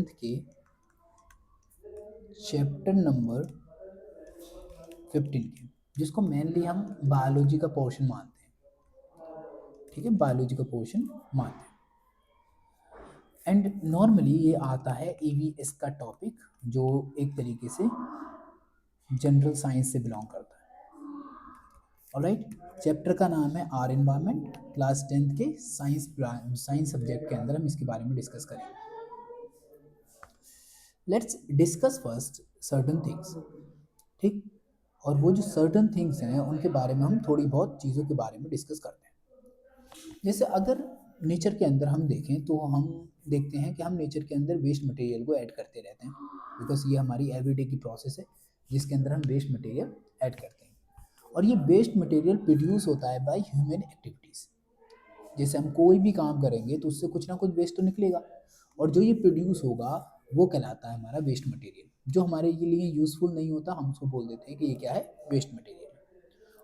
10th के chapter number 15 के, जिसको मेनली हम बायोलॉजी का पोर्शन मानते हैं। ठीक है, बायोलॉजी का पोर्शन मानते हैं। एंड नॉर्मली ये आता है ईवीएस का टॉपिक, जो एक तरीके से जनरल साइंस से बिलोंग करता है। ऑलराइट, चैप्टर का नाम है आर एनवायरमेंट। क्लास 10th के साइंस सब्जेक्ट के अंदर हम इसके बारे में डिस्कस करेंगे। Let's discuss first certain things. ठीक, और वो जो सर्टन थिंग्स हैं उनके बारे में हम थोड़ी बहुत चीज़ों के बारे में डिस्कस करते हैं। जैसे अगर नेचर के अंदर हम देखें तो हम देखते हैं कि हम नेचर के अंदर वेस्ट मटेरियल को ऐड करते रहते हैं, बिकॉज ये हमारी एवरीडे की प्रोसेस है जिसके अंदर हम वेस्ट मटेरियल ऐड करते हैं। और ये वेस्ट मटेरियल प्रोड्यूस होता है बाय ह्यूमन एक्टिविटीज़। जैसे हम कोई भी काम करेंगे तो उससे कुछ ना कुछ वेस्ट तो निकलेगा, और जो ये प्रोड्यूस होगा वो कहलाता है हमारा वेस्ट मटेरियल। जो हमारे लिए यूज़फुल नहीं होता हम उसको बोल देते हैं कि ये क्या है, वेस्ट मटेरियल,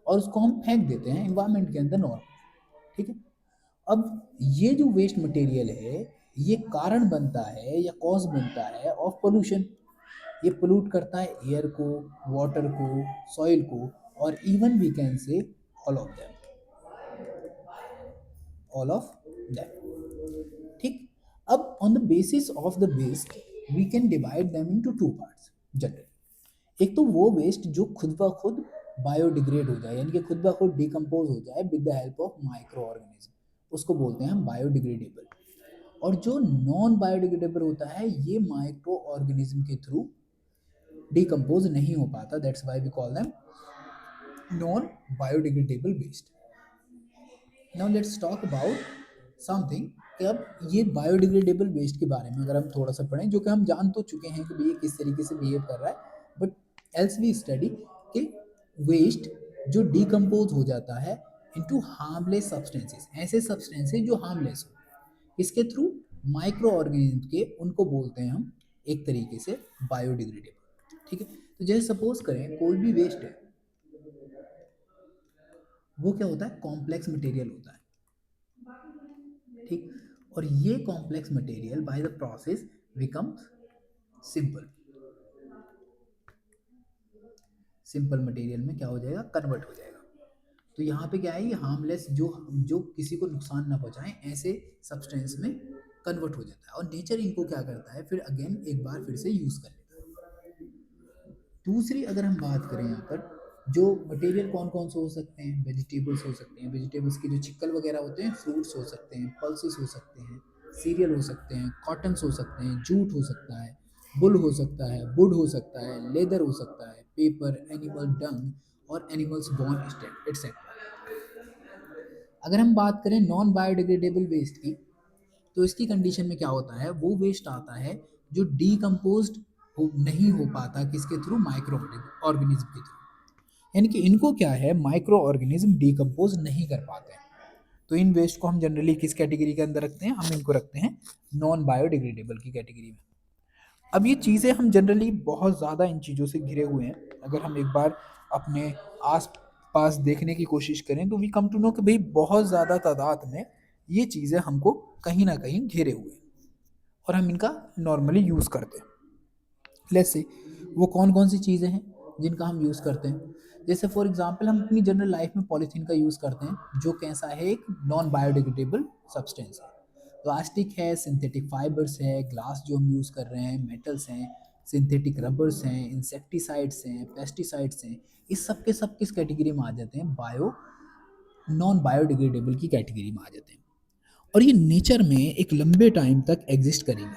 और उसको हम फेंक देते हैं इन्वायरमेंट के अंदर नॉर्मल। ठीक है, अब ये जो वेस्ट मटेरियल है ये कारण बनता है या कॉज बनता है ऑफ पोल्यूशन। ये पोल्यूट करता है एयर को, वाटर को, सॉइल को, और even we can say all of them, all of them. ठीक, अब on the basis of the waste we can divide them into two parts generally. एक तो वो वेस्ट जो खुद ब खुद बायोडिग्रेड हो जाए, यानी कि खुद ब खुद डिकम्पोज हो जाए with the help of micro organism, उसको बोलते हैं हम बायोडिग्रेडेबल। और जो नॉन बायोडिग्रेडेबल होता है ये माइक्रो ऑर्गेनिज्म के थ्रू डिकम्पोज नहीं हो पाता, that's why we call them non biodegradable waste. Now let's talk about something कि अब ये बायोडिग्रेडेबल वेस्ट के बारे में अगर हम थोड़ा सा पढ़ें, जो कि हम जान तो चुके हैं कि भाई ये किस तरीके से बिहेव कर रहा है, बट एल्स वी स्टडी कि वेस्ट जो डिकम्पोज हो जाता है इनटू हार्मलेस सब्सटेंसेस, ऐसे सब्सटेंसेस जो हार्मलेस हो, इसके थ्रू माइक्रो ऑर्गेनिज्म के, उनको बोलते हैं हम एक तरीके से बायोडिग्रेडेबल। ठीक है, तो जैसे सपोज करें कोई भी वेस्ट है, वो क्या होता है, कॉम्प्लेक्स मटेरियल होता है। ठीक, और ये complex material by the process becomes simple, simple material में क्या हो जाएगा, कन्वर्ट हो जाएगा। तो यहाँ पे क्या है, ये हार्मलेस जो जो किसी को नुकसान ना पहुंचाए ऐसे सब्सटेंस में कन्वर्ट हो जाता है, और नेचर इनको क्या करता है, फिर अगेन एक बार फिर से यूज कर लेता है। दूसरी अगर हम बात करें यहाँ पर, जो मटेरियल कौन कौन से हो सकते हैं, वेजिटेबल्स हो सकते हैं, वेजिटेबल्स के जो चिक्कल वगैरह होते हैं, फ्रूट्स हो सकते हैं, पल्सेस हो सकते हैं, सीरियल हो सकते हैं, कॉटन्स हो सकते हैं, जूट हो सकता है, बुल हो सकता है, वुड हो सकता है, लेदर हो सकता है, पेपर, एनिमल डंग और एनिमल्स बोन एटसेट्रा। अगर हम बात करें नॉन बायोडिग्रेडेबल वेस्ट की, तो इसकी कंडीशन में क्या होता है, वो वेस्ट आता है जो डीकम्पोज नहीं हो पाता, किसके थ्रू, माइक्रो ऑर्गेनिज्म के थ्रू। यानी कि इनको क्या है, माइक्रो ऑर्गेनिज्म डीकम्पोज नहीं कर पाते हैं। तो इन वेस्ट को हम जनरली किस कैटेगरी के अंदर रखते हैं, हम इनको रखते हैं नॉन बायोडिग्रेडेबल की कैटेगरी में। अब ये चीज़ें हम जनरली बहुत ज़्यादा इन चीज़ों से घिरे हुए हैं। अगर हम एक बार अपने आस पास देखने की कोशिश करें तो वी कम टू नो कि भाई बहुत ज़्यादा तादाद में ये चीज़ें हमको कहीं ना कहीं घेरे हुए हैं, और हम इनका नॉर्मली यूज़ करते हैं। लेट्स से वो कौन कौन सी चीज़ें हैं जिनका हम यूज़ करते हैं। जैसे फॉर एग्जांपल हम अपनी जनरल लाइफ में पॉलीथीन का यूज़ करते हैं, जो कैसा है, एक नॉन बायोडिग्रेडेबल सब्सटेंस है। प्लास्टिक है, सिंथेटिक फाइबर्स है, ग्लास जो हम यूज़ कर रहे हैं, मेटल्स हैं, सिंथेटिक रबर्स हैं, इंसेक्टिसाइड्स हैं, पेस्टिसाइड्स हैं, इस सब के सब किस कैटेगरी में आ जाते हैं, नॉन बायोडिग्रेडेबल की कैटेगरी में आ जाते हैं। और ये नेचर में एक लंबे टाइम तक एग्जिस्ट करेंगे,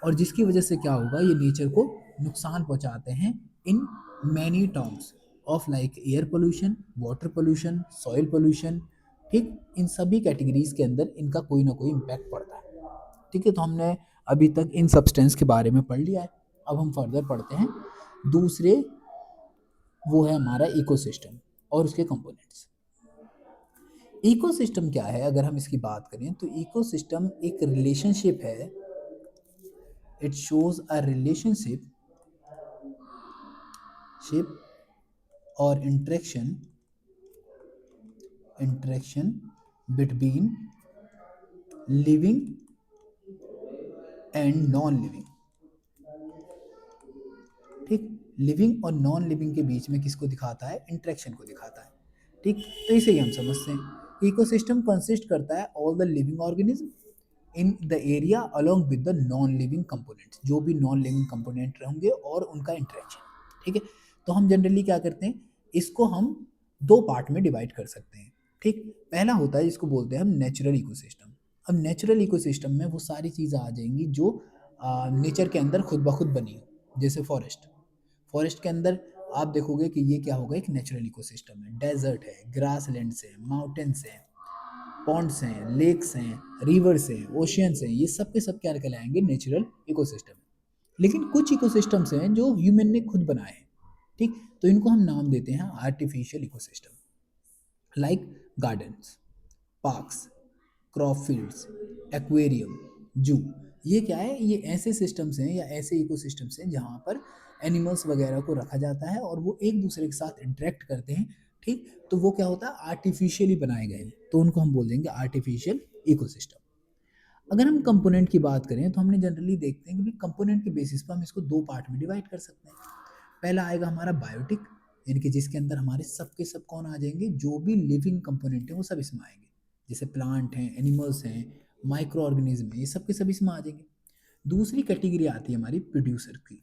और जिसकी वजह से क्या होगा, ये नेचर को नुकसान पहुंचाते हैं in many terms of like air pollution, water pollution, soil pollution. ठीक, इन सभी कैटेगरीज के अंदर इनका कोई ना कोई इम्पैक्ट पड़ता है। ठीक है, तो हमने अभी तक इन सब्सटेंस के बारे में पढ़ लिया है। अब हम फर्दर पढ़ते हैं दूसरे, वो है हमारा इकोसिस्टम और उसके कंपोनेंट्स। इकोसिस्टम क्या है, अगर हम इसकी बात करें तो इकोसिस्टम एक रिलेशनशिप है। It shows a relationship ship और interaction between living and non living. ठीक, लिविंग और नॉन लिविंग के बीच में किसको दिखाता है? इंटरेक्शन को दिखाता है। ठीक, तो इसे ही हम समझते हैं इकोसिस्टम कंसिस्ट करता है all the living organism in the area along with the non living components, जो भी नॉन लिविंग कंपोनेंट होंगे और उनका इंटरेक्शन। ठीक है, तो हम जनरली क्या करते हैं, इसको हम दो पार्ट में डिवाइड कर सकते हैं। ठीक, पहला होता है जिसको बोलते हैं हम नेचुरल इकोसिस्टम। अब नेचुरल इकोसिस्टम में वो सारी चीज़ें आ जाएंगी जो नेचर के अंदर खुद ब खुद बनी हो, जैसे फॉरेस्ट। फॉरेस्ट के अंदर आप देखोगे कि ये क्या होगा, एक नेचुरल इकोसिस्टम है। डेजर्ट है, ग्रास लैंड्स है, माउंटेन्स हैं, पॉन्ड्स हैं, लेक्स हैं, रिवर्स हैं, ओशियंस हैं, ये सब के सब क्या कहलाएंगे? Natural ecosystem. लेकिन कुछ इकोसिस्टम्स हैं जो ह्यूमन ने खुद बनाए हैं। ठीक, तो इनको हम नाम देते हैं artificial ecosystem, like gardens, parks, crop fields, aquarium, जू। ये क्या है? ये ऐसे सिस्टम्स हैं या ऐसे इकोसिस्टम्स हैं जहाँ पर एनिमल्स वगैरह को रखा जाता है और वो एक दूसरे के साथ इंटरेक्ट करते हैं। ठीक, तो वो क्या होता है? आर्टिफिशियली बनाए गए हैं, तो उनको हम बोल देंगे आर्टिफिशियल इकोसिस्टम। अगर हम कंपोनेंट की बात करें तो हमने जनरली देखते हैं कि कंपोनेंट के बेसिस पर हम इसको दो पार्ट में डिवाइड कर सकते हैं। पहला आएगा हमारा बायोटिक, यानी कि जिसके अंदर हमारे सब के सब कौन आ जाएंगे? जो भी लिविंग कंपोनेंट है वो सब इसमें आएंगे, जैसे प्लांट हैं, एनिमल्स हैं, माइक्रो ऑर्गेनिज्म है, ये सब के सब इसमें आ जाएंगे। दूसरी कैटेगरी आती है हमारी प्रोड्यूसर की,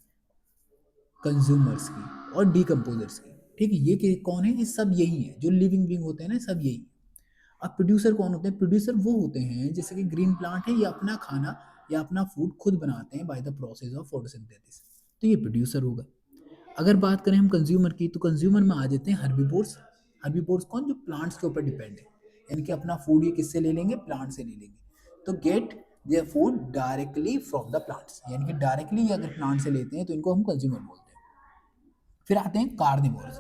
कंज्यूमर्स की और डीकम्पोजर्स की। ठीक है, ये कौन है? ये सब यही है, जो लिविंग बींग होते हैं ना, सब यही। अब प्रोड्यूसर कौन होते हैं? प्रोड्यूसर वो होते हैं जैसे कि ग्रीन प्लांट है, ये अपना खाना या अपना फूड खुद बनाते हैं by the process of photosynthesis, तो ये प्रोड्यूसर होगा। अगर बात करें हम कंज्यूमर की, तो कंज्यूमर में आ जाते हैं हर्बीवोर्स। हर्बीवोर्स कौन? जो प्लांट्स के ऊपर डिपेंड है, यानी कि अपना फूड ये किससे ले लेंगे? प्लांट से ले लेंगे। तो get their food directly from the plants, यानी कि डायरेक्टली अगर प्लांट से लेते हैं तो इनको हम कंज्यूमर बोलते हैं। फिर आते हैं कार्निवोर्स।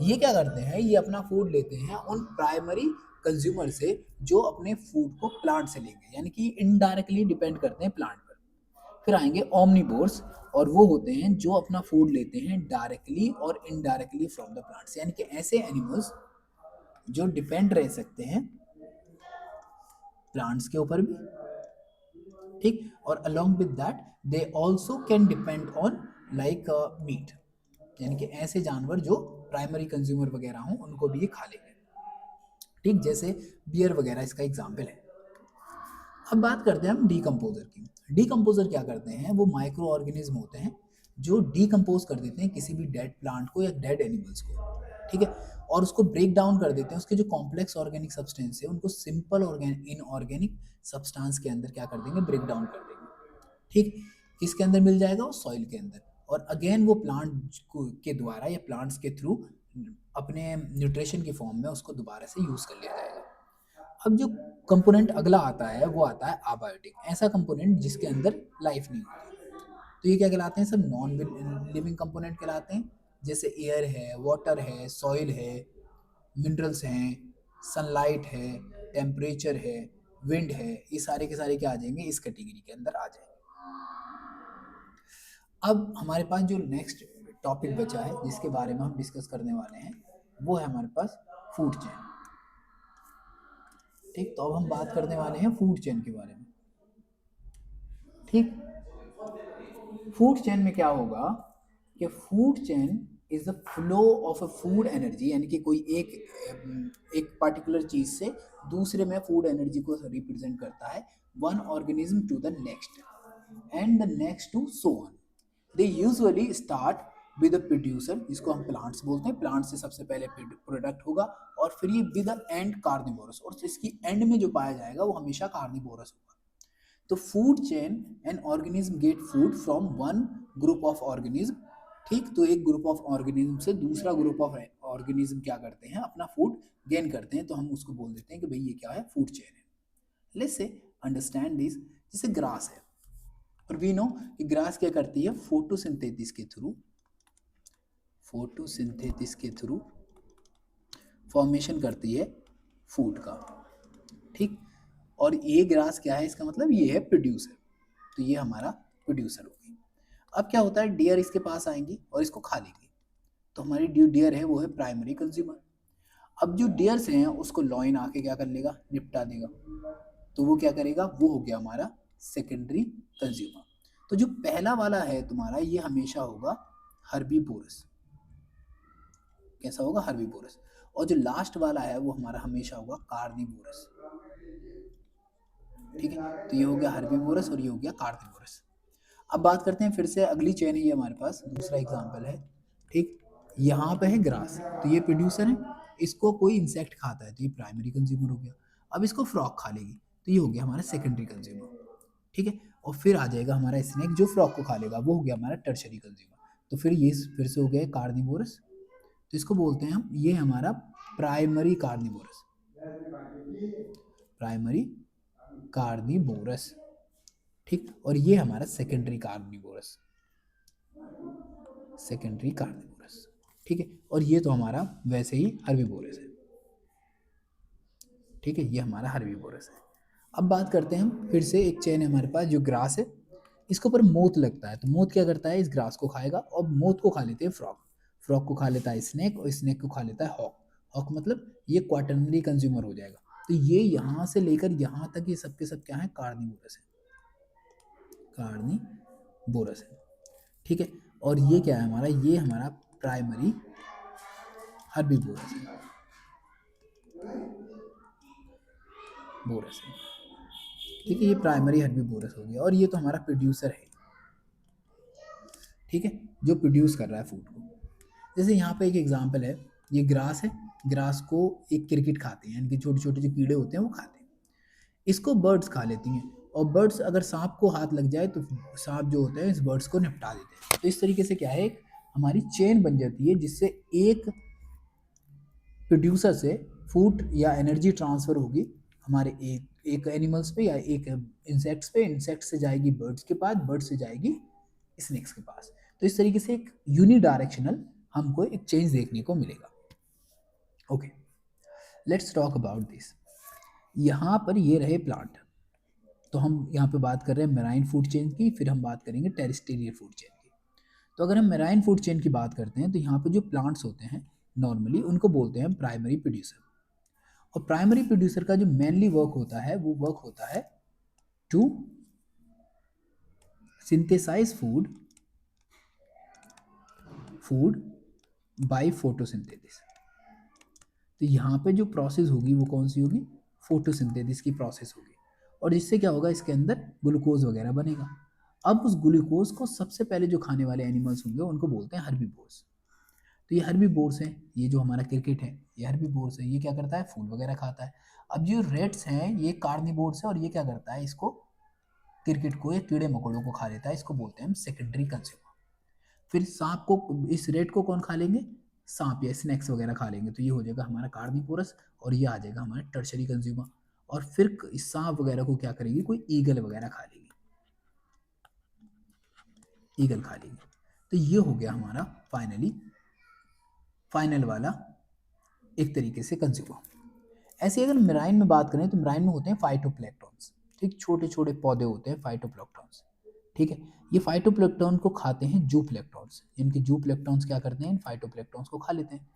ये क्या करते हैं? ये अपना फूड लेते हैं उन प्राइमरी कंज्यूमर से जो अपने फूड को प्लांट से लेंगे, यानी कि इनडायरेक्टली डिपेंड करते हैं प्लांट पर। फिर आएंगे ओमनिवोर्स, और वो होते हैं जो अपना फूड लेते हैं डायरेक्टली और इनडायरेक्टली फ्रॉम द प्लांट्स, यानी कि ऐसे एनिमल्स जो डिपेंड रह सकते हैं प्लांट्स के ऊपर भी। ठीक, और along with that they also can depend on like meat, यानी कि ऐसे जानवर जो प्राइमरी कंज्यूमर वगैरह हों उनको भी ये खा लेंगे। ठीक, जैसे बियर वगैरह इसका एग्जाम्पल है। अब बात करते हैं हम डीकम्पोजर की। डीकम्पोजर क्या करते हैं? वो माइक्रो ऑर्गेनिज्म होते हैं जो डीकम्पोज कर देते हैं किसी भी डेड प्लांट को या डेड एनिमल्स को। ठीक है, और उसको ब्रेक डाउन कर देते हैं, उसके जो कॉम्प्लेक्स ऑर्गेनिक सब्सटेंस है उनको सिंपल इनऑर्गेनिक सब्सटेंस के अंदर क्या कर देंगे? ब्रेक डाउन कर देंगे। ठीक, किसके अंदर मिल जाएगा? वो सॉइल के अंदर, और अगेन वो प्लांट के द्वारा या प्लांट्स के थ्रू अपने न्यूट्रिशन की फॉर्म में उसको दोबारा से यूज कर लिया जाएगा। अब जो कंपोनेंट अगला आता है वो आता है अबायोटिक, ऐसा कंपोनेंट जिसके अंदर लाइफ नहीं होती। तो ये क्या कहलाते हैं? सब नॉन लिविंग कंपोनेंट कहलाते हैं, जैसे एयर है, वाटर है, सॉइल है, मिनरल्स हैं, सनलाइट है, टेम्परेचर है, विंड है, ये सारे के सारे क्या आ जाएंगे? इस कैटेगरी के अंदर आ जाएंगे। अब हमारे पास जो नेक्स्ट टॉपिक बचा है जिसके बारे में हम डिस्कस करने वाले हैं वो है हमारे पास फूड चेन। ठीक, तो अब हम बात करने वाले हैं फूड चेन के बारे में। ठीक, फूड चेन में क्या होगा कि food chain is the flow of a food energy, यानी कि कोई एक पर्टिकुलर चीज से दूसरे में फूड एनर्जी को रिप्रेजेंट करता है, one organism to the next and the next to so on. They usually start with a producer, जिसको हम प्लांट्स बोलते हैं, प्लांट से सबसे पहले प्रोडक्ट होगा और फिर ये विद द एंड कार्निवोरस, और इसकी एंड में जो पाया जाएगा वो हमेशा कार्निवोरस होगा। तो food chain, an organism get food from one group of organism. ठीक, तो एक ग्रुप ऑफ ऑर्गेनिज्म से दूसरा ग्रुप ऑफ ऑर्गेनिज्म क्या करते हैं? अपना फूड गेन करते हैं, तो हम उसको बोल देते हैं कि भाई ये क्या है? फूड चेन है। लेट्स से अंडरस्टैंड दिस, जैसे ग्रास है, और वी नो कि ग्रास क्या करती है? फोटोसिंथेसिस के थ्रू फॉर्मेशन करती है फूड का। ठीक, और ये ग्रास क्या है? इसका मतलब ये है प्रोड्यूसर, तो ये हमारा प्रोड्यूसर होगी। अब क्या होता है? डियर इसके पास आएंगी और इसको खा लेंगी, तो हमारी जो डियर है वो है प्राइमरी कंज्यूमर। अब जो डियर्स हैं उसको लॉइन आके क्या कर लेगा? निपटा देगा, तो वो क्या करेगा? वो हो गया हमारा सेकेंडरी कंज्यूमर। तो जो पहला वाला है तुम्हारा ये हमेशा होगा हर्बीवोरस। कैसा होगा? हर्बीवोरस। और जो लास्ट वाला है वो हमारा हमेशा होगा कार्निवोरस। ठीक है, तो ये हो गया हर्बीवोरस और ये हो गया कार्निवोरस। अब बात करते हैं फिर से, अगली चेन है ये हमारे पास, दूसरा एग्जाम्पल है। ठीक, यहाँ पे है ग्रास, तो ये प्रोड्यूसर है, इसको कोई इंसेक्ट खाता है तो ये प्राइमरी कंज्यूमर हो गया। अब इसको फ्रॉक खा लेगी तो ये हो गया हमारा सेकेंडरी कंज्यूमर। ठीक है, और फिर आ जाएगा हमारा स्नेक जो फ्रॉक को खा लेगा, वो हो गया हमारा टर्शरी कंज्यूमर। तो फिर ये फिर से हो गया कार्निवोरस, तो इसको बोलते हैं हम, ये हमारा प्राइमरी कार्निवोरस, प्राइमरी कार्निवोरस। ठीक, और ये हमारा सेकेंडरी कार्निवोरस, सेकेंडरी कार्निवोरस। ठीक है, और ये तो हमारा वैसे ही हर्बीवोरस है। ठीक है, ये हमारा हर्बीवोरस है। अब बात करते हैं हम फिर से, एक चेन है हमारे पास जो ग्रास है, इसके ऊपर मोथ लगता है, तो मोथ क्या करता है? इस ग्रास को खाएगा, और मोथ को खा लेते हैं फ्रॉग, फ्रॉग को खा लेता है स्नेक, और स्नेक को खा लेता है हॉक। हॉक मतलब ये क्वाटरनरी कंज्यूमर हो जाएगा। तो ये यहाँ से लेकर यहाँ तक ये सब के सब क्या है? कार्निवोरस है, कार्निवोरस है। ठीक है, और ये क्या है हमारा? ये हमारा प्राइमरी हर्बीवोरस है, बोरस है। ठीक है, ये प्राइमरी हर्बीवोरस हो गया, और ये तो हमारा प्रोड्यूसर है। ठीक है, जो प्रोड्यूस कर रहा है फूड को। जैसे यहाँ पे एक एग्जांपल है, ये ग्रास है, ग्रास को एक क्रिकेट खाते हैं, इनके छोटे छोटे जो कीड़े होते हैं वो खाते हैं। इसको बर्ड्स खा लेती हैं, और बर्ड्स अगर सांप को हाथ लग जाए तो सांप जो होते हैं इस बर्ड्स को निपटा देते हैं। तो इस तरीके से क्या है, एक हमारी चेन बन जाती है, जिससे एक प्रोड्यूसर से फूड या एनर्जी ट्रांसफर होगी हमारे एक एनिमल्स पे या एक इंसेक्ट्स पे, इंसेक्ट से जाएगी बर्ड्स के पास, बर्ड से जाएगी स्नेक्स के पास। तो इस तरीके से एक यूनिडायरेक्शनल हमको एक चेंज देखने को मिलेगा। Okay, let's talk about this. यहाँ पर ये रहे प्लांट, तो हम यहाँ पे बात कर रहे हैं मेराइन फूड चेन की, फिर हम बात करेंगे टेरेस्ट्रियल फूड चेन की। तो अगर हम मेराइन फूड चेन की बात करते हैं तो यहाँ पे जो प्लांट्स होते हैं नॉर्मली उनको बोलते हैं प्राइमरी प्रोड्यूसर। और प्राइमरी प्रोड्यूसर का जो मेनली वर्क होता है वो वर्क होता है to synthesise food by photosynthesis. तो यहाँ पे जो प्रोसेस होगी वो कौन सी होगी? फोटोसिंथेसिस की प्रोसेस होगी, और इससे क्या होगा? इसके अंदर ग्लूकोज वगैरह बनेगा। अब उस ग्लूकोज को सबसे पहले जो खाने वाले एनिमल्स होंगे उनको बोलते हैं हर्बीवोर्स। तो ये हर्बीवोर्स हैं, ये जो हमारा क्रिकेट है ये हर्बीवोर्स है, ये क्या करता है? फूल वगैरह खाता है। अब जो रेड्स हैं ये कार्निवोर्स है, और ये क्या करता है? इसको क्रिकेट को या कीड़े मकोड़ों को खा लेता है, इसको बोलते हैं हम सेकेंडरी कंज्यूमर। फिर सांप को, इस रेड को कौन खा लेंगे? सांप या स्नैक्स वगैरह खा लेंगे, तो ये हो जाएगा हमारा कार्निवोरस, और ये आ जाएगा हमारा टर्शरी कंज्यूमर। और फिर इस सांप वगैरह को क्या करेगी? कोई ईगल वगैरह खा लेगी, ईगल खा लेगी। तो ये हो गया हमारा फाइनल वाला एक तरीके से कंज्यूमर। ऐसे अगर मेराइन में बात करें तो मेराइन में होते हैं फाइटोप्लैंक्टन्स। ठीक, छोटे छोटे पौधे होते हैं फाइटोप्लैंक्टन्स। ठीक है, ये फाइटोप्लैंक्टन को खाते हैं जूप्लैंक्टन्स, इनके जूप्लैंक्टन्स क्या करते हैं? इन फाइटोप्लैंक्टन्स को खा लेते हैं।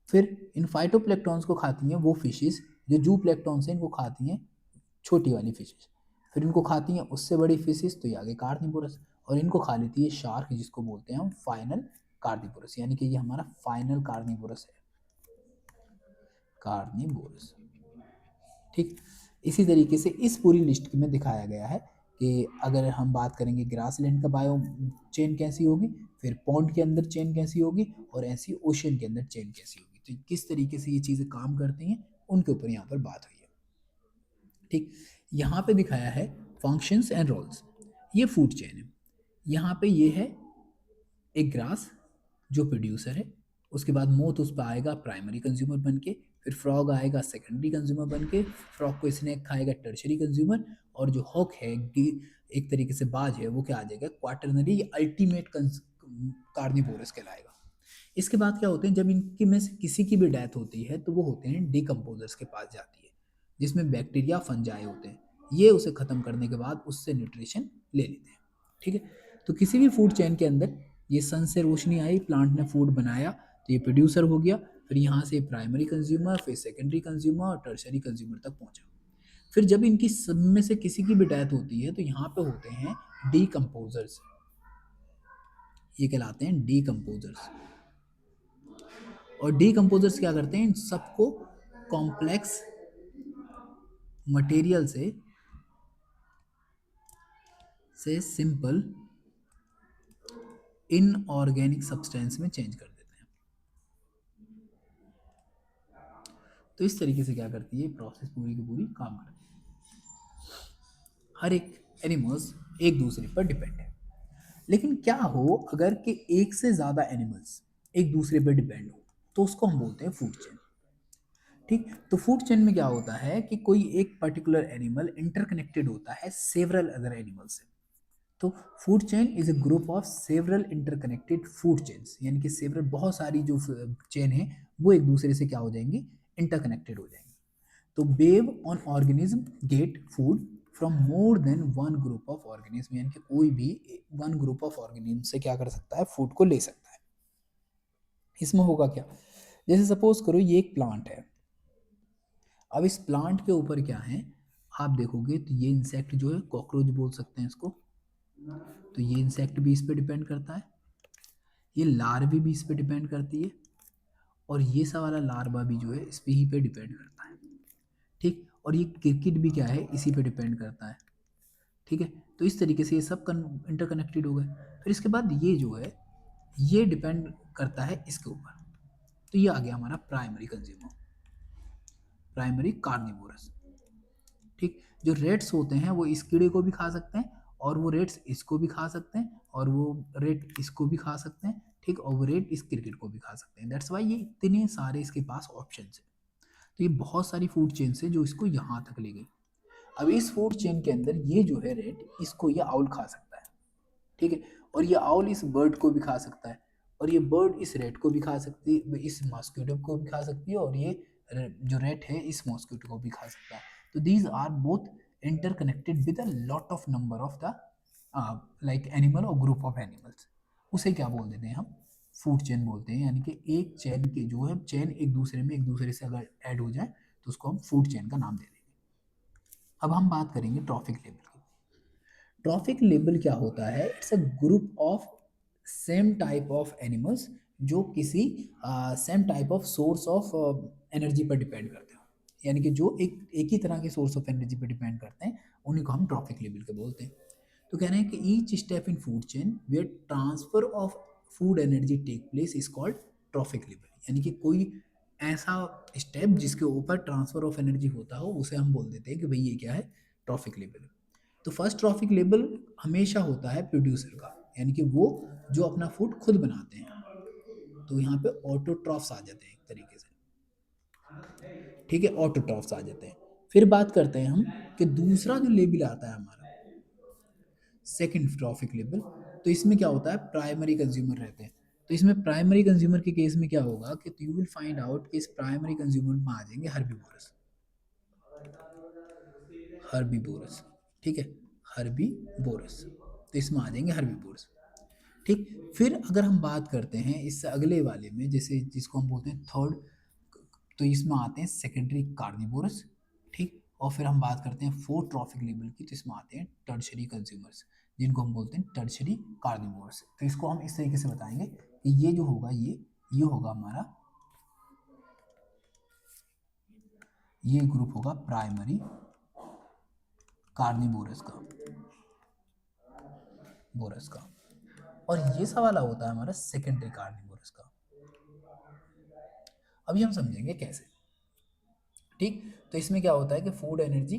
फिर इन फाइटोप्लैंक्टन्स को खाती हैं वो फिशेस जो जूप्लैंक्टन्स हैं, इनको खाती हैं छोटी वाली फिशेस। फिर इनको खाती हैं उससे बड़ी फिशेस, तो ये आगे कार्निवोरस। और इनको खा लेती है शार्क, जिसको बोलते हैं हम फाइनल कार्निवोरस, यानी कि ये हमारा फाइनल कार्निवोरस है, कार्निवोरस। ठीक, इसी तरीके से इस पूरी लिस्ट में दिखाया गया है कि अगर हम बात करेंगे ग्रासलैंड का बायो चेन कैसी होगी, फिर पॉन्ड के अंदर चेन कैसी होगी, और ऐसी ओशन के अंदर चेन कैसी होगी, तो किस तरीके से ये चीज़ें काम करती हैं उनके ऊपर यहाँ पर बात हुई है। ठीक, यहाँ पे दिखाया है फंक्शंस एंड रोल्स। ये फूड चेन है, यहाँ पे ये है एक ग्रास जो प्रोड्यूसर है, उसके बाद मोथ उस पर आएगा प्राइमरी कंज्यूमर बन के, फिर फ्रॉग आएगा सेकेंडरी कंज्यूमर बन के, फ्रॉग को स्नेक खाएगा टर्शरी कंज्यूमर, और जो हॉक है एक तरीके से बाज है वो क्या आ जाएगा? क्वाटरनरी अल्टीमेट कार्निवोरस कहलाएगा। इसके बाद क्या होते हैं, जब इनकी में से किसी की भी डेथ होती है तो वो होते हैं डिकम्पोजर्स के पास जाती है, जिसमें बैक्टीरिया फंजाई होते हैं, ये उसे ख़त्म करने के बाद उससे न्यूट्रिशन ले लेते हैं। ठीक है, तो किसी भी फूड चेन के अंदर ये सन से रोशनी आई, प्लांट ने फूड बनाया, तो ये प्रोड्यूसर हो गया, फिर यहाँ से प्राइमरी कंज्यूमर, फिर सेकेंडरी कंज्यूमर और टर्शरी कंज्यूमर तक पहुँचा। फिर जब इनकी सब में से किसी की भी डेथ होती है तो यहाँ पे होते हैं डीकम्पोजर्स, ये कहलाते हैं डीकम्पोजर्स। और डीकम्पोजर्स क्या करते हैं, इन सबको कॉम्प्लेक्स मटेरियल से सिंपल इनऑर्गेनिक सब्सटेंस में चेंज कर देते हैं। तो इस तरीके से क्या करती है प्रोसेस पूरी की पूरी काम करती है। हर एक एनिमल्स एक दूसरे पर डिपेंड है। लेकिन क्या हो अगर कि एक से ज़्यादा एनिमल्स एक दूसरे पर डिपेंड हो, तो उसको हम बोलते हैं फूड चेन। ठीक, तो फूड चेन में क्या होता है कि कोई एक पर्टिकुलर एनिमल इंटरकनेक्टेड होता है सेवरल अदर एनिमल से। तो food chain is a group of several interconnected food chains, यानी कि सेवरल बहुत सारी जो चेन है वो एक दूसरे से क्या हो जाएंगी, इंटरकनेक्टेड हो जाएंगी। तो web on organism get food from more than one group of organism, यानी कि कोई भी वन ग्रुप ऑफ ऑर्गेनिज्म से क्या कर सकता है, फूड को ले सकता है। इसमें होगा क्या, जैसे सपोज करो ये एक प्लांट है। अब इस प्लांट के ऊपर क्या है, आप देखोगे तो ये इंसेक्ट जो है, कॉकरोच बोल सकते हैं इसको, तो ये इंसेक्ट भी इस पे डिपेंड करता है, ये लार्वी भी इस पे डिपेंड करती है, और ये सा वाला लार्वा भी जो है इस पे ही पे डिपेंड करता है। ठीक, और ये क्रिकेट भी क्या है, इसी पे डिपेंड करता है। ठीक है, तो इस तरीके से ये सब इंटरकनेक्टेड हो गए। फिर इसके बाद ये जो है ये डिपेंड करता है इसके ऊपर। तो ये आ गया हमारा प्राइमरी कंज्यूमर, प्राइमरी कार्निवोरस। ठीक, जो रेट्स होते हैं वो इस कीड़े को भी खा सकते हैं, और वो रेट्स इसको भी खा सकते हैं, और वो रेट इसको भी खा सकते हैं। ठीक, और वो रेट इस क्रिकेट को भी खा सकते हैं। दैट्स वाई ये इतने सारे इसके पास ऑप्शन है। तो ये बहुत सारी फूड चेन है जो इसको यहाँ तक ले गई। अब इस फूड चेन के अंदर ये जो है रेट, इसको ये आउल खा सकता है। ठीक है, और ये आउल इस बर्ड को भी खा सकता है, और ये बर्ड इस रेट को भी खा सकती है, इस मॉस्किटो को भी खा सकती है, और ये जो रेट है इस मॉस्किटो को भी खा सकता है। तो these are both interconnected with a lot of number of the like animal और ग्रुप ऑफ एनिमल्स। उसे क्या बोल देते हैं हम, फूड चेन बोलते हैं। यानी कि एक चेन के जो है, चेन एक दूसरे में एक दूसरे से अगर ऐड हो जाए तो उसको हम फूड चेन का नाम दे देंगे। अब हम बात करेंगे ट्रॉफिक लेवल की। ट्रॉफिक लेबल क्या होता है, it's a group of same type of animals जो किसी same type of source of energy पर डिपेंड करते हैं। यानी कि जो एक ही तरह के सोर्स ऑफ एनर्जी पर डिपेंड करते हैं, उन्हीं को हम ट्रॉफिक लेबल के बोलते हैं। तो कह रहे हैं कि each step in food chain where transfer of food energy take place is called trophic लेबल। यानी कि कोई ऐसा स्टेप जिसके ऊपर ट्रांसफर ऑफ एनर्जी होता हो, उसे हम बोल देते हैं कि भाई ये क्या है, ट्रॉफिक लेबल। तो फर्स्ट ट्रॉफिक लेबल हमेशा होता है प्रोड्यूसर का, यानी कि वो जो अपना फूड खुद बनाते हैं। तो यहाँ पे ऑटोट्रॉफ्स आ जाते हैं एक तरीके से। ठीक है, ऑटोट्रॉफ्स आ जाते हैं। फिर बात करते हैं हम कि दूसरा जो लेबल आता है हमारा, सेकंड ट्रॉफिक लेबल। तो इसमें क्या होता है, प्राइमरी कंज्यूमर रहते हैं। तो इसमें प्राइमरी कंज्यूमर के केस में क्या होगा कि यू विल फाइंड आउट कि इस प्राइमरी कंज्यूमर में आ जाएंगे हर्बीवोरस, हर्बीवोरस। ठीक है, हर्बीवोरस, तो इसमें आ जाएंगे हर्बीवोरस। ठीक, फिर अगर हम बात करते हैं इससे अगले वाले में, जैसे जिसको हम बोलते हैं थर्ड, तो इसमें आते हैं सेकेंडरी कार्निवोरस। ठीक, और फिर हम बात करते हैं फोर्थ ट्रॉफिक लेवल की, तो इसमें आते हैं टर्शरी कंज्यूमर्स, जिनको हम बोलते हैं टर्शरी कार्निवोरस। तो इसको हम इस तरीके से बताएंगे कि ये जो होगा ये होगा हमारा, ये ग्रुप होगा प्राइमरी कार्निवोरस का, बोरस का, और ये सवाल होता है हमारा सेकेंडरी कार्निवोरस का। अभी हम समझेंगे कैसे। ठीक, तो इसमें क्या होता है कि food energy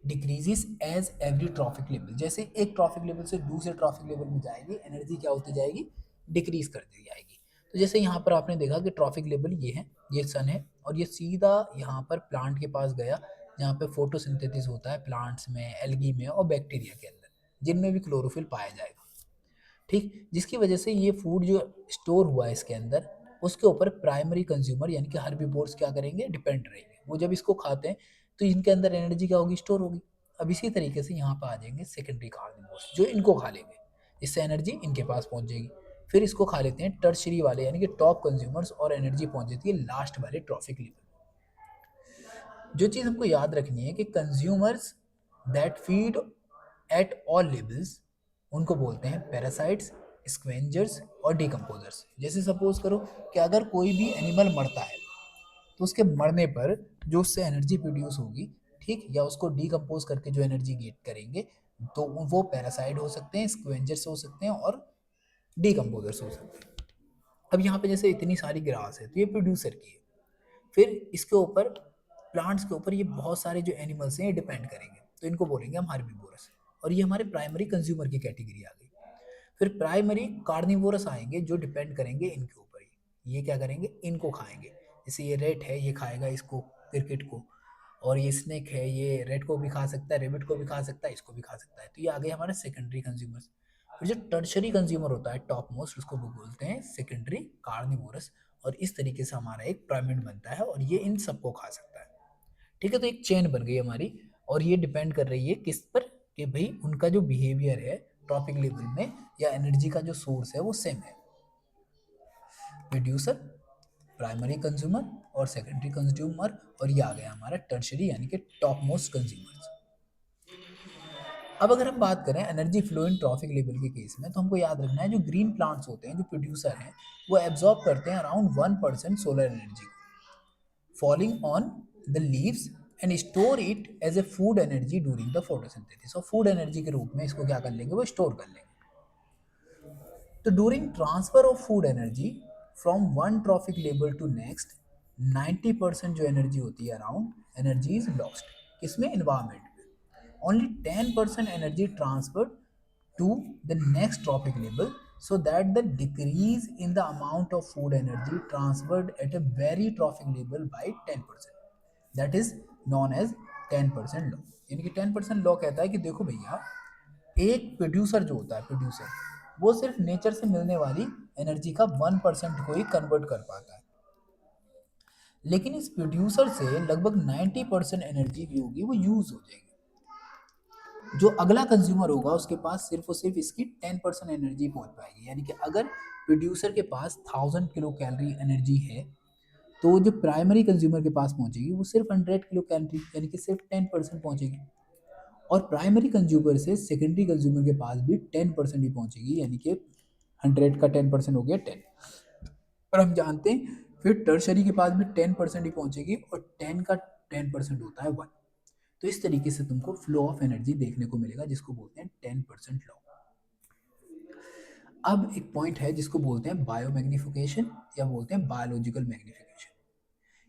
decreases as every trophic level, जैसे एक ट्रॉफिक लेवल से दूसरे ट्रॉफिक लेवल में जाएगी, एनर्जी क्या होती जाएगी, डिक्रीज करती जाएगी। तो जैसे यहाँ पर आपने देखा कि ट्रॉफिक लेवल ये है, ये सन है, और ये सीधा यहाँ पर प्लांट के पास गया, जहाँ पे फोटोसिंथेसिस होता है प्लांट्स में, एल्गी में और बैक्टीरिया के अंदर, जिनमें भी क्लोरोफिल पाया जाएगा। ठीक, जिसकी वजह से ये फूड जो स्टोर हुआ है इसके अंदर, उसके ऊपर प्राइमरी कंज्यूमर यानी कि हर्बीवोर्स क्या करेंगे, डिपेंड रहेंगे। वो जब इसको खाते हैं तो इनके अंदर एनर्जी क्या होगी, स्टोर होगी। अब इसी तरीके से यहाँ पर आ जाएंगे सेकेंडरी कार्निवोर्स, जो इनको खा लेंगे, इससे एनर्जी इनके पास पहुँच जाएगी। फिर इसको खा लेते हैं टर्शरी वाले यानी कि टॉप कंज्यूमर्स, और एनर्जी पहुँच जाती है लास्ट वाले ट्रॉफिक लेवल। जो चीज़ हमको याद रखनी है कि consumers that feed at all levels उनको बोलते हैं पैरासाइट्स, स्क्वेंजर्स और डिकम्पोजर्स। जैसे सपोज करो कि अगर कोई भी एनिमल मरता है तो उसके मरने पर जो उससे एनर्जी प्रोड्यूस होगी, ठीक, या उसको डिकम्पोज करके जो एनर्जी गेट करेंगे, तो वो पैरासाइट हो सकते हैं, स्क्वेंजर्स हो सकते हैं और डिकम्पोजर्स हो सकते हैं। अब यहाँ पे जैसे इतनी सारी ग्रास है तो ये प्रोड्यूसर की है। फिर इसके ऊपर प्लांट्स के ऊपर ये बहुत सारे जो एनिमल्स हैं ये डिपेंड करेंगे, तो इनको बोलेंगे हम हार्बिवोरस। और ये हमारे प्राइमरी कंज्यूमर की कैटेगरी आ गई। फिर प्राइमरी कार्निवोरस आएंगे जो डिपेंड करेंगे इनके ऊपर ही। ये क्या करेंगे, इनको खाएंगे। जैसे ये रेट है, ये खाएगा इसको, क्रिकेट को। और ये स्नेक है, ये रेड को भी खा सकता है, रेबिट को भी खा सकता है, इसको भी खा सकता है। तो ये आ गए हमारे सेकेंडरी कंज्यूमर्स। फिर जो टर्शरी कंज्यूमर होता है, टॉप मोस्ट, उसको वो बोलते हैं सेकेंडरी कार्निवोरस। और इस तरीके से हमारा एक पिरामिड बनता है और ये इन सबको खा सकता है। ठीक है, तो एक चेन बन गई हमारी। और ये डिपेंड कर रही है किस पर, कि भाई उनका जो बिहेवियर है ट्रॉपिक लेवल में या एनर्जी का जो सोर्स है वो सेम है। प्रोड्यूसर, प्राइमरी कंज्यूमर और सेकेंडरी कंज्यूमर, और ये आ गया हमारा टर्शरी यानी कि टॉप मोस्ट कंज्यूमर्स। अब अगर हम बात करें energy flow in trophic level के केस में, तो हमको याद रखना है जो ग्रीन प्लांट्स होते हैं, जो प्रोड्यूसर हैं, वो एब्जॉर्ब करते हैं around 1% solar energy falling on the leaves and store it as a food energy during the photosynthesis। और फूड एनर्जी के रूप में इसको क्या कर लेंगे, वो स्टोर कर लेंगे। तो during transfer of food energy from one trophic level to next, 90% जो एनर्जी होती है अराउंड, एनर्जी इज लॉस्ट। किसमें, इन्वायरमेंट में। Only 10% energy transferred to the next trophic level, so that the decrease in the amount of food energy transferred at a very trophic level by 10%, that is known as 10% law। यानी कि 10% law कहता है कि देखो भैया, एक producer जो होता है, प्रोड्यूसर वो सिर्फ नेचर से मिलने वाली एनर्जी का 1% को ही कन्वर्ट कर पाता है। लेकिन इस प्रोड्यूसर से लगभग 90% एनर्जी भी होगी वो यूज हो जाएगी। जो अगला कंज्यूमर होगा उसके पास सिर्फ और सिर्फ इसकी 10% एनर्जी पहुंच पाएगी। यानी कि अगर प्रोड्यूसर के पास 1000 किलो कैलोरी एनर्जी है, तो जो प्राइमरी कंज्यूमर के पास पहुंचेगी वो सिर्फ 100 किलो कैलोरी, यानी कि सिर्फ 10% पहुंचेगी। और प्राइमरी कंज्यूमर से सेकेंडरी कंज्यूमर के पास भी 10% ही पहुंचेगी, यानी कि 100 का 10% हो गया 10। और हम जानते हैं फिर टर्शरी के पास भी 10% ही पहुंचेगी, और 10 का 10% होता है 1। तो इस तरीके से तुमको फ्लो ऑफ एनर्जी देखने को मिलेगा, जिसको बोलते हैं 10% लॉ। अब एक पॉइंट है जिसको बोलते हैं बायोमैग्निफिकेशन या बोलते हैं बायोलॉजिकल मैग्निफिकेशन।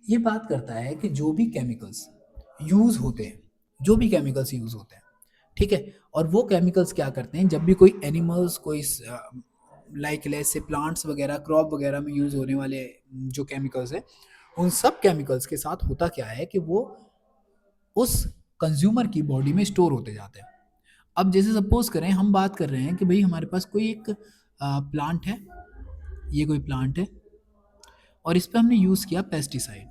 ये बात करता है कि जो भी केमिकल्स यूज होते हैं, जो भी केमिकल्स यूज होते हैं, ठीक है, और वो केमिकल्स क्या करते हैं, जब भी कोई एनिमल्स, कोई लाइक लेस से प्लांट्स वगैरह, क्रॉप वगैरह में यूज होने वाले जो केमिकल्स है, उन सब केमिकल्स के साथ होता क्या है कि वो उस कंज्यूमर की बॉडी में स्टोर होते जाते हैं। अब जैसे सपोज करें, हम बात कर रहे हैं कि भाई हमारे पास कोई एक प्लांट है, ये कोई प्लांट है, और इस पर हमने यूज़ किया पेस्टिसाइड।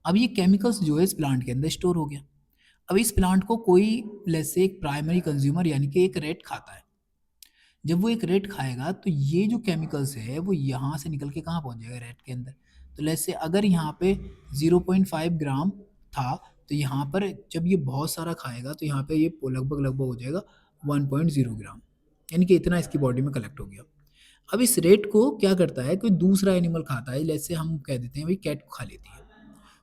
अब ये केमिकल्स जो है इस प्लांट के अंदर स्टोर हो गया। अब इस प्लांट को कोई लेट्स से एक प्राइमरी कंज्यूमर यानी कि एक रेट खाता है। जब वो एक रेट खाएगा तो ये जो केमिकल्स है वो यहाँ से निकल के कहाँ पहुँच जाएगा, रेट के अंदर। तो लेट्स से अगर यहाँ पे 0.5 ग्राम था, तो यहाँ पर जब ये बहुत सारा खाएगा तो यहाँ पे ये लगभग लगभग हो जाएगा 1.0 ग्राम, यानी कि इतना इसकी बॉडी में कलेक्ट हो गया। अब इस रेट को क्या करता है, कोई दूसरा एनिमल खाता है, जैसे हम कह देते हैं भाई कैट को खा लेती है।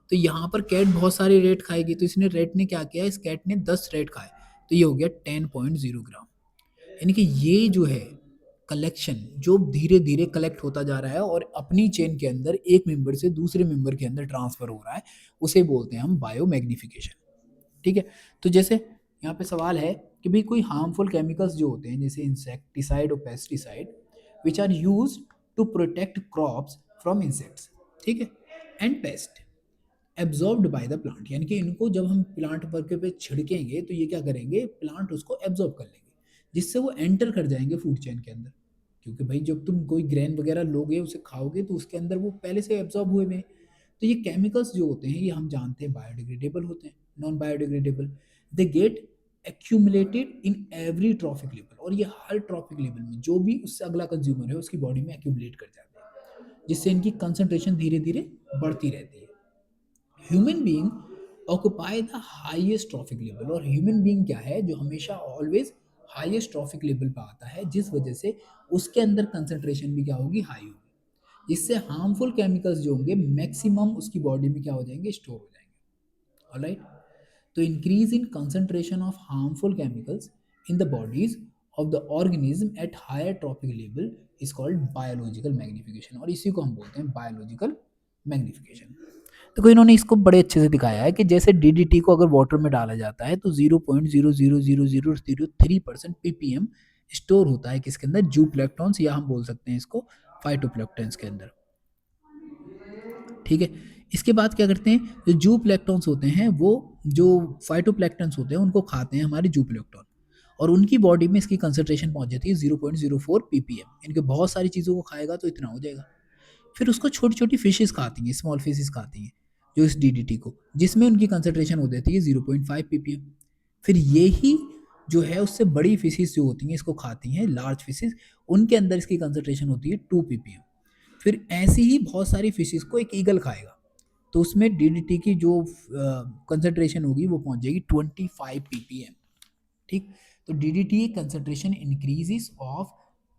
तो यहाँ पर कैट बहुत सारे रेट खाएगी, तो इसने रेट ने क्या किया, इस कैट ने 10 रेट खाए, तो ये हो गया 10.0 ग्राम। यानी कि ये जो है कलेक्शन जो धीरे धीरे कलेक्ट होता जा रहा है और अपनी चेन के अंदर एक मेंबर से दूसरे मेंबर के अंदर ट्रांसफर हो रहा है, उसे बोलते हैं हम बायोमैग्निफिकेशन। ठीक है, तो जैसे यहाँ पे सवाल है कि भाई कोई हार्मफुल केमिकल्स जो होते हैं जैसे इंसेक्टिसाइड और pesticide which are use to protect crops from insects, ठीक है, and pest absorbed by the plant, यानी कि इनको जब हम प्लांट वर्क पे छिड़केंगे तो ये क्या करेंगे, प्लांट उसको एब्जॉर्ब कर लेंगे, जिससे वो एंटर कर जाएंगे फूड चेन के अंदर। क्योंकि भाई जब तुम कोई ग्रेन वगैरह लोगे, उसे खाओगे, तो उसके अंदर वो पहले से एब्जॉर्ब हुए हैं। तो ये केमिकल्स जो होते हैं ये हम जानते हैं बायोडिग्रेडेबल होते हैं, non biodegradable. They get accumulated in every trophic level, और ये हर ट्रॉफिक लेवल में जो भी उससे अगला कंज्यूमर है उसकी बॉडी में एक्यूमुलेट कर जाते हैं, जिससे इनकी कंसंट्रेशन धीरे धीरे बढ़ती रहती है। Human being occupy the highest trophic level, और ह्यूमन बीइंग क्या है, जो हमेशा ऑलवेज हाईएस्ट ट्रॉफिक लेवल पे आता है, जिस वजह से उसके अंदर कंसंट्रेशन भी क्या होगी, हाई होगी। इससे हार्मफुल केमिकल्स जो होंगे मैक्सिमम उसकी बॉडी में क्या हो जाएंगे, स्टोर हो जाएंगे। ऑलराइट, तो increase in concentration of harmful chemicals in the bodies of the organism at higher tropic level is called biological magnification, और इसी को हम बोलते हैं बायोलॉजिकल मैग्निफिकेशन। देखो इन्होंने इसको बड़े अच्छे से दिखाया है कि जैसे डीडीटी को अगर वाटर में डाला जाता है तो 0.0000003% पीपीएम स्टोर होता है किसके अंदर, जूप्लेक्टॉन्स, या हम बोल सकते हैं इसको फाइटोप्लैंक्टन्स के अंदर। ठीक है, इसके बाद क्या करते हैं, जो जूप्लैंक्टन्स होते हैं वो जो फाइटोप्लैंक्टन्स होते हैं उनको खाते हैं हमारे जूप्लैंक्टन, और उनकी बॉडी में इसकी कंसंट्रेशन पहुंच जाती है 0.04 पीपीएम। इनके बहुत सारी चीज़ों को खाएगा तो इतना हो जाएगा। फिर उसको छोटी छोटी फिशेस खाती हैं, स्मॉल फिशेस खाती हैं जो इस डीडीटी को, जिसमें उनकी कंसंट्रेशन हो जाती है 0.5 पीपीएम। फिर ये ही जो है उससे बड़ी फिशेस जो होती हैं इसको खाती हैं, लार्ज फिशेस, उनके अंदर इसकी कंसंट्रेशन होती है 2 पीपीएम। फिर ऐसी ही बहुत सारी फिशेस को एक ईगल खाएगा तो उसमें डीडीटी की जो कंसंट्रेशन होगी वो पहुंच जाएगी 25 पीपीएम। ठीक, तो DDT concentration increases of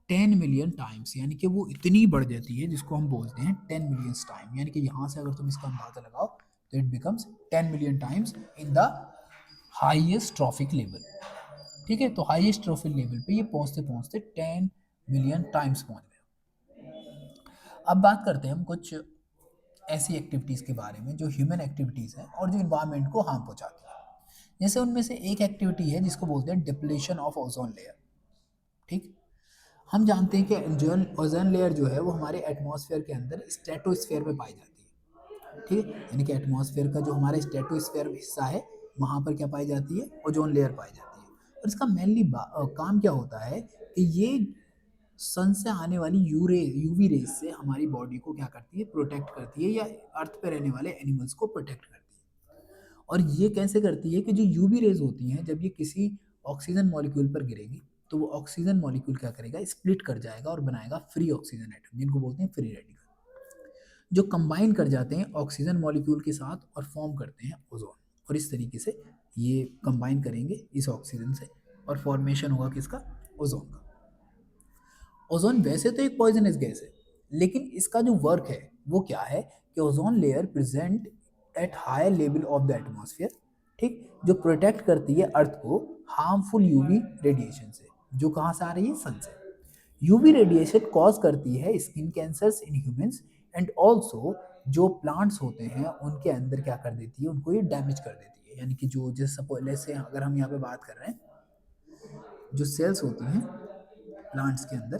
10 million times, यानी कि वो इतनी बढ़ जाती है जिसको हम बोलते हैं 10 मिलियन टाइम, यानी कि यहाँ से अगर तुम इसका अंदाजा लगाओ तो it becomes 10 million times in the highest trophic level. ठीक है, तो हाईएस्ट ट्रॉफिक लेवल पे ये पहुंचते पहुंचते 10 मिलियन टाइम्स पहुंच गए। अब बात करते हैं हम कुछ ऐसी एक्टिविटीज़ के बारे में जो ह्यूमन एक्टिविटीज़ हैं और जो इन्वायरमेंट को हार्म पहुंचाती है। जैसे उनमें से एक एक्टिविटी है जिसको बोलते हैं डिप्लेशन ऑफ ओजोन लेयर। ठीक, हम जानते हैं कि जो ओजोन लेयर जो है वो हमारे एटमॉस्फेयर के अंदर स्ट्रेटोस्फेयर में पाई जाती है। ठीक है, यानी कि एटमॉस्फेयर का जो हमारा स्ट्रेटोस्फेयर हिस्सा है वहाँ पर क्या पाई जाती है, ओजोन लेयर पाई जाती है। और इसका मेनली काम क्या होता है कि ये सन से आने वाली यूवी रेज से हमारी बॉडी को क्या करती है, प्रोटेक्ट करती है, या अर्थ पे रहने वाले एनिमल्स को प्रोटेक्ट करती है। और ये कैसे करती है कि जो यूवी रेज होती हैं जब ये किसी ऑक्सीजन मॉलिक्यूल पर गिरेगी तो वो ऑक्सीजन मॉलिक्यूल क्या करेगा, स्प्लिट कर जाएगा और बनाएगा फ्री ऑक्सीजन एटम, जिनको बोलते हैं फ्री रेडिकल, जो कंबाइन कर जाते हैं ऑक्सीजन मॉलिक्यूल के साथ और फॉर्म करते हैं ओजोन। और इस तरीके से ये कंबाइन करेंगे इस ऑक्सीजन से और फॉर्मेशन होगा किसका, ओजोन का। ओजोन वैसे तो एक पॉइजनस गैस है, लेकिन इसका जो वर्क है वो क्या है कि ozone layer present at higher level of the atmosphere, ठीक, जो प्रोटेक्ट करती है अर्थ को हार्मफुल यूवी रेडिएशन से, जो कहाँ से आ रही है, सन से। यूवी रेडिएशन कॉज करती है skin cancers in humans, and also जो प्लांट्स होते हैं उनके अंदर क्या कर देती है, उनको ये डैमेज कर देती है। यानी कि जो जैसे सपोज से अगर हम यहाँ पे बात कर रहे हैं, जो सेल्स होती हैं प्लांट्स के अंदर,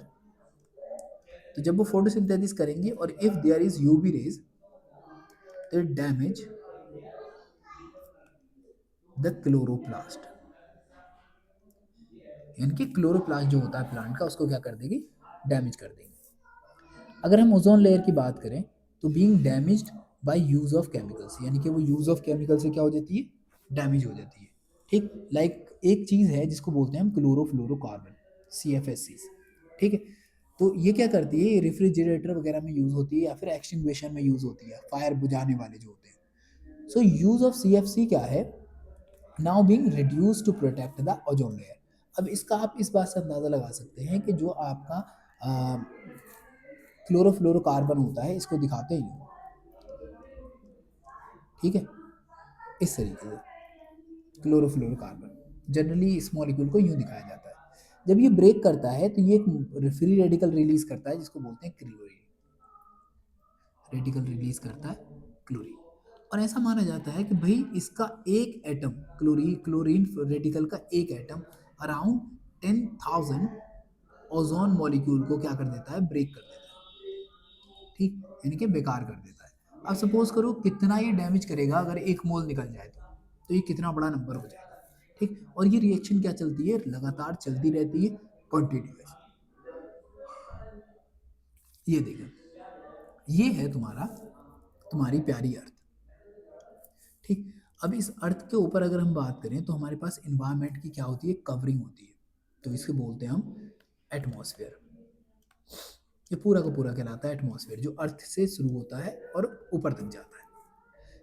तो जब वो फोटोसिंथेसिस करेंगे और if there is UV rays तो डैमेज द क्लोरोप्लास्ट, यानी कि क्लोरोप्लास्ट जो होता है प्लांट का उसको क्या कर देगी, डैमेज कर देगी। अगर हम ओजोन लेयर की बात करें तो being damaged by use of chemicals, यानी कि वो यूज ऑफ केमिकल से क्या हो जाती है, डैमेज हो जाती है। ठीक, लाइक एक चीज़ है जिसको बोलते हैं हम क्लोरोफ्लोरोकार्बन, CFSC। ठीक है, तो ये क्या करती है, ये रेफ्रिजरेटर वगैरह में यूज़ होती है या फिर एक्सटिंग्विशर में यूज़ होती है, फायर बुझाने वाले जो होते हैं। सो यूज ऑफ CFC क्या है, now being reduce to protect the ozone layer. अब इसका आप इस बात से अंदाज़ा लगा सकते हैं कि जो आपका क्लोरोफ्लोरोकार्बन होता है इसको दिखाते ही, ठीक है, इस तरीके से क्लोरोफ्लोरोकार्बन जनरली इस मॉलिक्यूल को यूं दिखाया जाता है। जब ये ब्रेक करता है तो ये एक फ्री रेडिकल रिलीज करता है जिसको बोलते हैं क्लोरीन, रेडिकल रिलीज करता है क्लोरीन। और ऐसा माना जाता है कि भाई इसका एक एटम, क्लोरीन क्लोरीन रेडिकल का एक एटम अराउंड 10,000 ओजोन मॉलिक्यूल को क्या कर देता है, ब्रेक कर देता है। ठीक, यानी कि बेकार कर देता है। अब सपोज करो कितना ये डैमेज करेगा, अगर एक मोल निकल जाए तो ये कितना बड़ा नंबर हो जाएगा। ठीक, और ये रिएक्शन क्या चलती है, लगातार चलती रहती है, कॉन्टिन्यूस। ये देखो, ये है तुम्हारा, तुम्हारी प्यारी अर्थ। ठीक, अब इस अर्थ के ऊपर अगर हम बात करें तो हमारे पास इन्वायरमेंट की क्या होती है, कवरिंग होती है, तो इसको बोलते हैं हम एटमॉस्फेयर। ये पूरा का पूरा कहलाता है एटमॉस्फेयर, जो अर्थ से शुरू होता है और ऊपर तक जाता है।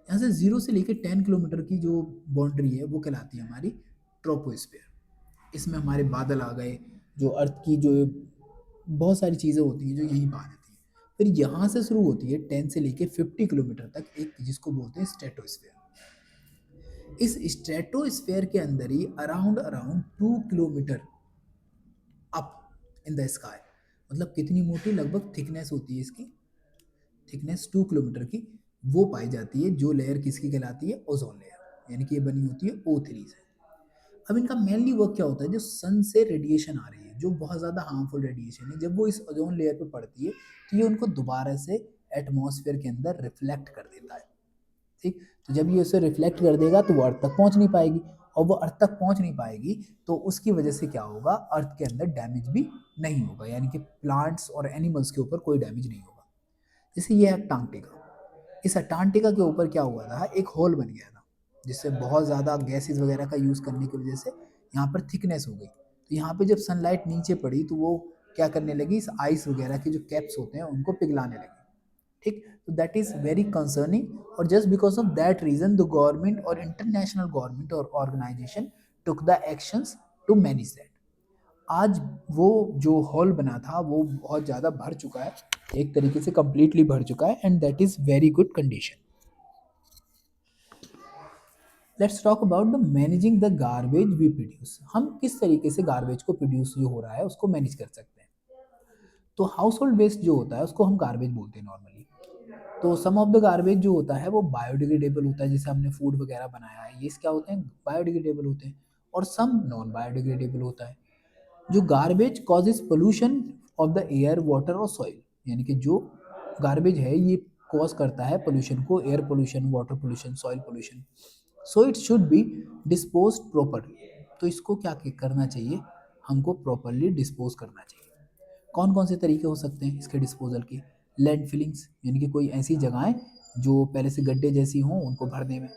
यहाँ से 0 से लेकर 10 किलोमीटर की जो बाउंड्री है वो कहलाती है हमारी ट्रोपोस्फेयर। इसमें हमारे बादल आ गए, जो अर्थ की जो बहुत सारी चीज़ें होती हैं जो यहीं पर आ जाती हैं। फिर यहाँ से शुरू होती है 10 से लेके 50 किलोमीटर तक एक, जिसको बोलते हैं स्ट्रेटोस्फेयर। इस स्ट्रेटोस्फेयर के अंदर ही around around 2 kilometre up in the sky, मतलब कितनी मोटी लगभग थिकनेस होती है इसकी, थिकनेस 2 किलोमीटर की, वो पाई जाती है। जो लेयर किसकी कहलाती है? ओजोन लेयर, यानी कि ये बनी होती है O3 से। अब इनका मेनली वर्क क्या होता है? जो सन से रेडिएशन आ रही है, जो बहुत ज़्यादा हार्मफुल रेडिएशन है, जब वो इस ओजोन लेयर पे पड़ती है तो ये उनको दोबारा से एटमॉस्फेयर के अंदर रिफ्लेक्ट कर देता है। ठीक, तो जब ये उसे रिफ्लेक्ट कर देगा तो वो अर्थ तक पहुंच नहीं पाएगी, और वो अर्थ तक पहुंच नहीं पाएगी तो उसकी वजह से क्या होगा? अर्थ के अंदर डैमेज भी नहीं होगा, यानी कि प्लांट्स और एनिमल्स के ऊपर कोई डैमेज नहीं होगा। जैसे ये है अंटार्कटिका। इस अंटार्कटिका के ऊपर क्या हुआ था? एक होल बन गया था, जिससे बहुत ज़्यादा गैसेस वगैरह का यूज़ करने की वजह से यहाँ पर थिकनेस हो गई। तो यहाँ पे जब सनलाइट नीचे पड़ी तो वो क्या करने लगी? इस आइस वगैरह के जो कैप्स होते हैं उनको पिघलाने लगी। ठीक, तो दैट इज वेरी कंसर्निंग, और just because of that reason the government और इंटरनेशनल गवर्नमेंट और organisation took the actions to manage that. आज वो जो हॉल बना था वो बहुत ज़्यादा भर चुका है, एक तरीके से कंप्लीटली भर चुका है, and that is very good condition. Let's talk about the managing the garbage we produce. हम किस तरीके से गार्बेज को प्रोड्यूस जो हो रहा है उसको मैनेज कर सकते हैं? तो हाउस होल्ड वेस्ट जो होता है उसको हम गार्बेज बोलते हैं नॉर्मली। तो सम ऑफ द गार्बेज जो होता है वो बायोडिग्रेडेबल होता है, जैसे हमने फूड वगैरह बनाया है, ये क्या होते हैं? बायोडिग्रेडेबल होते हैं। और सम नॉन बायोडिग्रेडेबल होता है। जो garbage causes pollution of the air, water और सॉइल, यानी कि जो गार्बेज है ये कॉज करता है पोल्यूशन को, air pollution, water pollution, soil pollution. So it should be dispose properly. तो इसको क्या करना चाहिए? हमको प्रॉपरली डिस्पोज करना चाहिए। कौन कौन से तरीके हो सकते हैं इसके डिस्पोजल के? लैंड फिलिंग्स, यानी कि कोई ऐसी जगहें जो पहले से गड्ढे जैसी हों उनको भरने में।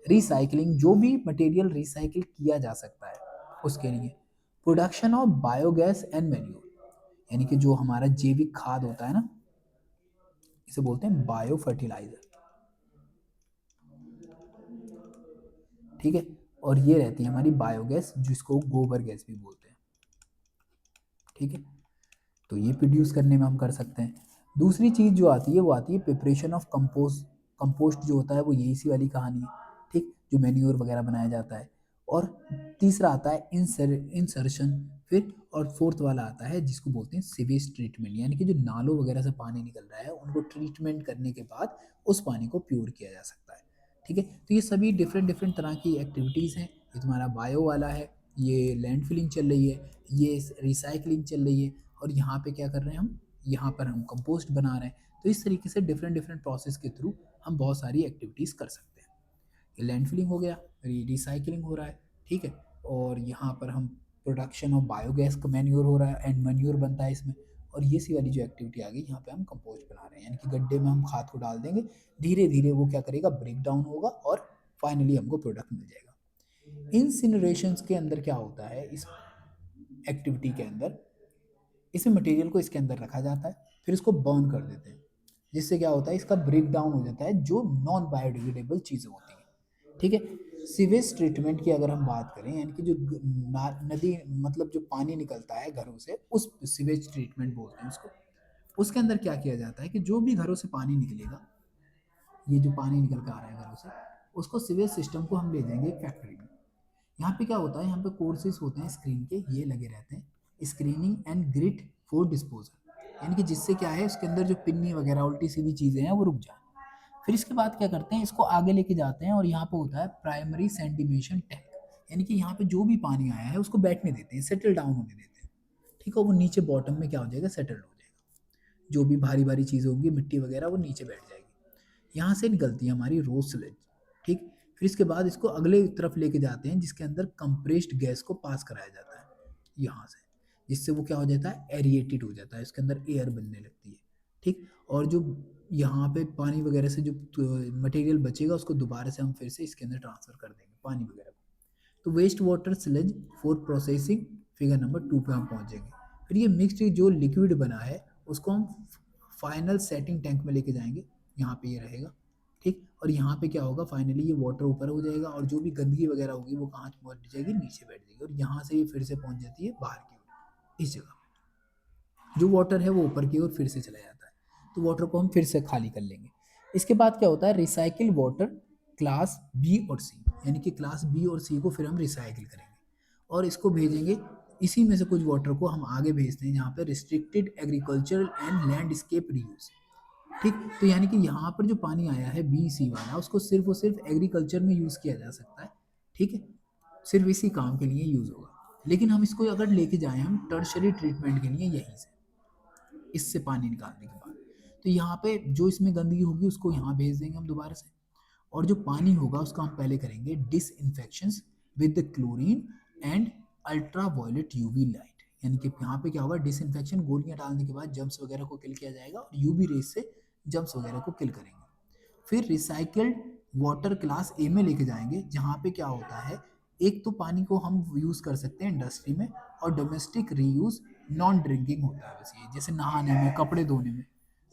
रिसाइकलिंग, जो भी मटेरियल रिसाइकिल किया जा सकता है उसके लिए। Production of biogas and manure, यानी कि जो हमारा जैविक खाद होता है ना, इसे बोलते हैं बायो फर्टिलाइजर। ठीक है, और ये रहती है हमारी बायोगैस, जिसको गोबर गैस भी बोलते हैं। ठीक है, तो ये प्रोड्यूस करने में हम कर सकते हैं। दूसरी चीज़ जो आती है वो आती है प्रिपरेशन ऑफ कंपोस्ट। कंपोस्ट जो होता है वो यही सी वाली कहानी है। ठीक, जो मैन्योर वगैरह बनाया जाता है। और तीसरा आता है इंसर्शन। फिर और फोर्थ वाला आता है जिसको बोलते हैं सीवेज ट्रीटमेंट, यानी कि जो नालों वगैरह से पानी निकल रहा है उनको ट्रीटमेंट करने के बाद उस पानी को प्योर किया जा सकता है। ठीक है, तो ये सभी डिफरेंट डिफरेंट तरह की एक्टिविटीज़ हैं। ये तुम्हारा बायो वाला है, ये लैंड फिलिंग चल रही है, ये रिसाइकलिंग चल रही है, और यहाँ पे क्या कर रहे हैं हम? यहाँ पर हम कंपोस्ट बना रहे हैं। तो इस तरीके से डिफरेंट डिफरेंट प्रोसेस के थ्रू हम बहुत सारी एक्टिविटीज़ कर सकते हैं। ये लैंड फिलिंग हो गया, रिसाइकलिंग हो रहा है। ठीक है, और यहाँ पर हम प्रोडक्शन ऑफ बायोगैस का मैन्योर हो रहा है एंड मैन्योर बनता है इसमें। और ये सी वाली जो एक्टिविटी आ गई, यहाँ पे हम कंपोस्ट बना रहे हैं, यानी कि गड्ढे में हम खाद को डाल देंगे, धीरे धीरे वो क्या करेगा? ब्रेक डाउन होगा और फाइनली हमको प्रोडक्ट मिल जाएगा। इंसिनरेशंस के अंदर क्या होता है? इस एक्टिविटी के अंदर इस मटेरियल को इसके अंदर रखा जाता है, फिर इसको बर्न कर देते हैं, जिससे क्या होता है? इसका ब्रेक डाउन हो जाता है, जो नॉन बायोडिग्रेडेबल चीज़ें होती हैं। ठीक है, सीवेज ट्रीटमेंट की अगर हम बात करें, यानी कि जो नदी, मतलब जो पानी निकलता है घरों से, उस सीवेज ट्रीटमेंट बोलते हैं उसको। उसके अंदर क्या किया जाता है कि जो भी घरों से पानी निकलेगा, ये जो पानी निकल कर आ रहा है घरों से, उसको सीवेज सिस्टम को हम ले जाएंगे एक फैक्ट्री में। यहाँ पे क्या होता है? यहाँ पे कोर्सेज होते हैं स्क्रीन के, ये लगे रहते हैं, screening and grit for disposal, यानी कि जिससे क्या है उसके अंदर जो पिन्नी वगैरह उल्टी सीधी चीज़ें हैं वो रुक जाए। फिर इसके बाद क्या करते हैं? इसको आगे लेके जाते हैं, और यहाँ पे होता है प्राइमरी सेंटिमेशन टैंक, यानी कि यहाँ पे जो भी पानी आया है उसको बैठने देते हैं, सेटल डाउन होने देते हैं। ठीक है, वो नीचे बॉटम में क्या हो जाएगा? सेटल हो जाएगा। जो भी भारी भारी चीज़ें होंगी, मिट्टी वगैरह, वो नीचे बैठ जाएगी। यहाँ से निकलती है हमारी रोज स्लेज। ठीक, फिर इसके बाद इसको अगले तरफ लेके जाते हैं, जिसके अंदर कंप्रेस्ड गैस को पास कराया जाता है यहाँ से, जिससे वो क्या हो जाता है? एरिएटेड हो जाता है, इसके अंदर एयर बनने लगती है। ठीक, और जो यहाँ पे पानी वगैरह से जो मटेरियल बचेगा उसको दोबारा से हम फिर से इसके अंदर ट्रांसफर कर देंगे पानी वगैरह को। तो waste water sludge for processing, figure number 2 पे हम पहुँचेंगे। फिर ये मिक्सड जो लिक्विड बना है उसको हम फाइनल सेटिंग टैंक में लेके जाएंगे, यहाँ पे ये रहेगा। ठीक। और यहाँ पे क्या होगा, फाइनली ये वाटर ऊपर हो जाएगा और जो भी गंदगी वगैरह होगी वो कहाँ पहुँच जाएगी, नीचे बैठ जाएगी, और यहाँ से ये फिर से पहुँच जाती है बाहर की ओर, इस जगह जो वाटर है वो ऊपर की ओर फिर से चला जाता है। तो वाटर को हम फिर से खाली कर लेंगे। इसके बाद क्या होता है, रिसाइकिल वाटर क्लास बी और सी, यानी कि क्लास बी और सी को फिर हम रिसाइकिल करेंगे और इसको भेजेंगे। इसी में से कुछ वाटर को हम आगे भेजते हैं जहाँ पे restricted agricultural and landscape reuse. ठीक। तो यानी कि यहाँ पर जो पानी आया है बी सी वाला, उसको सिर्फ और सिर्फ एग्रीकल्चर में यूज़ किया जा सकता है। ठीक है, सिर्फ इसी काम के लिए यूज़ होगा। लेकिन हम इसको अगर लेके जाएं हम टर्शरी ट्रीटमेंट के लिए यहीं से, इससे पानी निकालने के बाद, तो यहाँ पे जो इसमें गंदगी होगी उसको यहाँ भेज देंगे हम दोबारा से, और जो पानी होगा उसका हम पहले करेंगे disinfections with chlorine and ultraviolet UV light. यानी कि यहाँ पे क्या होगा, डिसइंफेक्शन, गोलियां डालने के बाद जम्स वगैरह को किल किया जाएगा और यूवी रेस से जम्स वगैरह को किल करेंगे। फिर रिसाइकल्ड वाटर क्लास ए में लेके जाएंगे जहाँ पे क्या होता है, एक तो पानी को हम यूज़ कर सकते हैं इंडस्ट्री में, और डोमेस्टिक रीयूज नॉन ड्रिंकिंग होता है बस, ये जैसे नहाने में, कपड़े धोने में।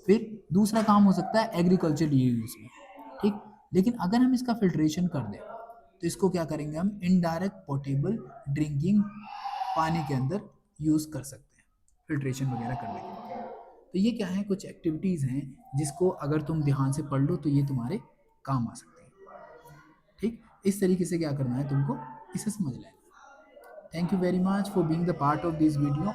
फिर दूसरा काम हो सकता है एग्रीकल्चर रीयूज में। ठीक। लेकिन अगर हम इसका फिल्ट्रेशन कर दें तो इसको क्या करेंगे, हम इनडायरेक्ट पोर्टेबल ड्रिंकिंग पानी के अंदर यूज़ कर सकते हैं फिल्ट्रेशन वगैरह करने के लिए। तो ये क्या है, कुछ एक्टिविटीज़ हैं जिसको अगर तुम ध्यान से पढ़ लो तो ये तुम्हारे काम आ सकते हैं। ठीक। इस तरीके से क्या करना है तुमको, इसे समझ लेना। Thank you very much for being the part of this video.